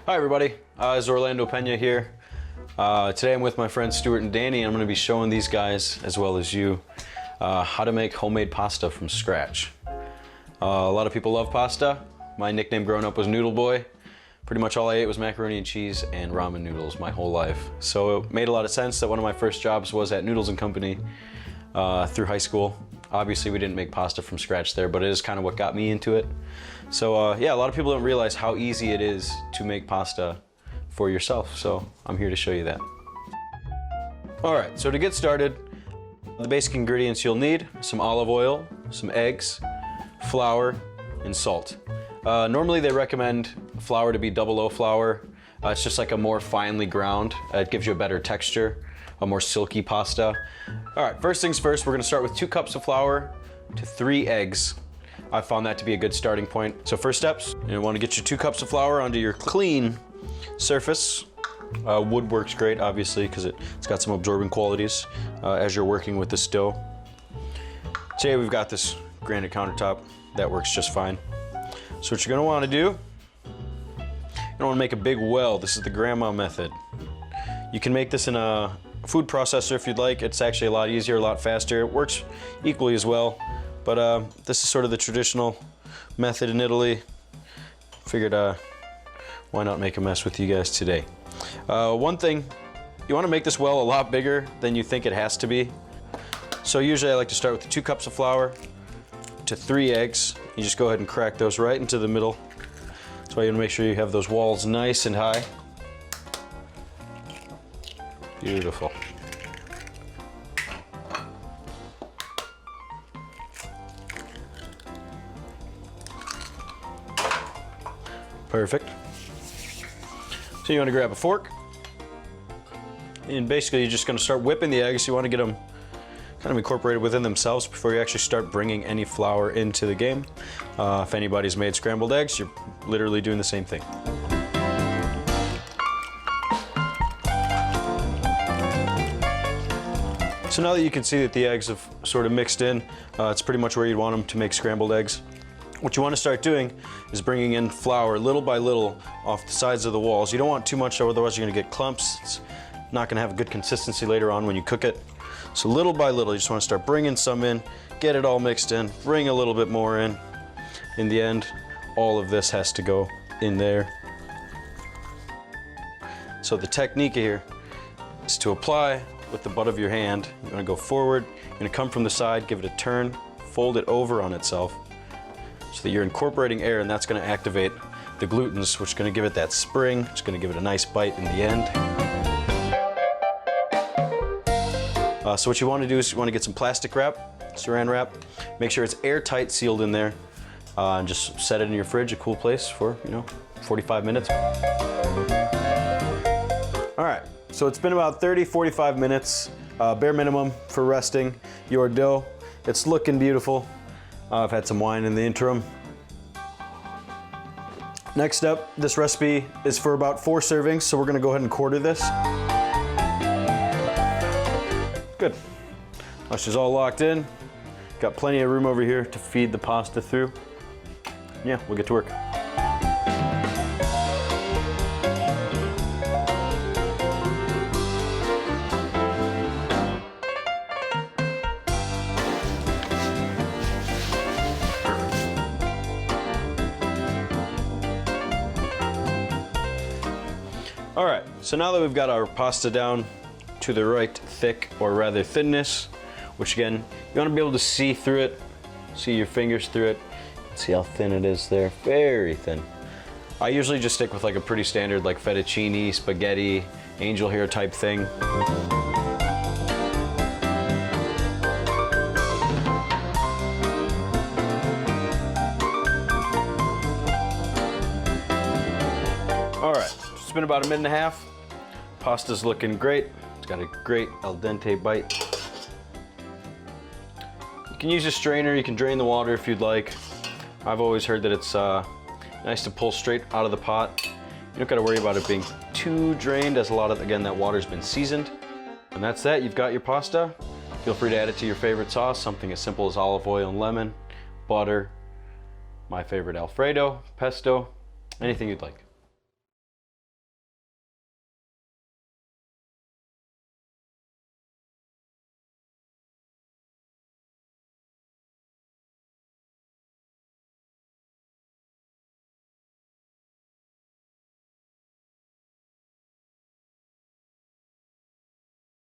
Hi everybody, it's Orlando Peña here. Today I'm with my friends Stuart and Danny, and I'm going to be showing these guys, as well as you, how to make homemade pasta from scratch. A lot of people love pasta. My nickname growing up was Noodle Boy. Pretty much all I ate was macaroni and cheese and ramen noodles my whole life. So it made a lot of sense that one of my first jobs was at Noodles & Company through high school. Obviously we didn't make pasta from scratch there, but it is kind of what got me into it. So yeah, a lot of people don't realize how easy it is to make pasta for yourself. So I'm here to show you that. All right, so to get started, the basic ingredients you'll need: some olive oil, some eggs, flour, and salt. Normally they recommend flour to be 00 flour. It's just like a more finely ground. It gives you a better texture, a more silky pasta. All right, first things first, we're gonna start with 2 cups of flour to 3 eggs. I found that to be a good starting point. So first steps, you want to get your 2 cups of flour onto your clean surface. Wood works great, obviously, because it's got some absorbent qualities as you're working with this dough. Today we've got this granite countertop. That works just fine. So what you're gonna want to do, you don't want to make a big well. This is the grandma method. You can make this in a food processor if you'd like. It's actually a lot easier, a lot faster. It works equally as well. But this is sort of the traditional method in Italy. Figured why not make a mess with you guys today. One thing, you want to make this well a lot bigger than you think it has to be. So usually I like to start with 2 cups of flour to 3 eggs. You just go ahead and crack those right into the middle. That's why you want to make sure you have those walls nice and high. Beautiful. Perfect. So you want to grab a fork, and basically you're just going to start whipping the eggs. You want to get them kind of incorporated within themselves before you actually start bringing any flour into the game. If anybody's made scrambled eggs, you're literally doing the same thing. So now that you can see that the eggs have sort of mixed in, it's pretty much where you'd want them to make scrambled eggs. What you want to start doing is bringing in flour little by little off the sides of the walls. You don't want too much, otherwise you're going to get clumps. It's not going to have a good consistency later on when you cook it. So little by little, you just want to start bringing some in, get it all mixed in, bring a little bit more in. In the end, all of this has to go in there. So the technique here is to apply with the butt of your hand. You're going to go forward, you're going to come from the side, give it a turn, fold it over on itself, so that you're incorporating air, and that's going to activate the glutens, which is going to give it that spring. It's going to give it a nice bite in the end. So what you want to do is you want to get some plastic wrap, saran wrap. Make sure it's airtight sealed in there, and just set it in your fridge, a cool place for 45 minutes. All right, so it's been about 30-45 minutes, bare minimum for resting your dough. It's looking beautiful. I've had some wine in the interim. Next up, this recipe is for about 4 servings, so we're gonna go ahead and quarter this. Good. Now she's all locked in. Got plenty of room over here to feed the pasta through. Yeah, we'll get to work. All right, so now that we've got our pasta down to the right thick, or rather thinness, which again, you want to be able to see through it, see your fingers through it, see how thin it is there, very thin. I usually just stick with like a pretty standard like fettuccine, spaghetti, angel hair type thing. All right. It's been about a minute and a half. Pasta's looking great. It's got a great al dente bite. You can use a strainer, you can drain the water if you'd like. I've always heard that it's nice to pull straight out of the pot. You don't gotta worry about it being too drained, as a lot of, again, that water's been seasoned. And that's that, you've got your pasta. Feel free to add it to your favorite sauce, something as simple as olive oil and lemon, butter, my favorite Alfredo, pesto, anything you'd like.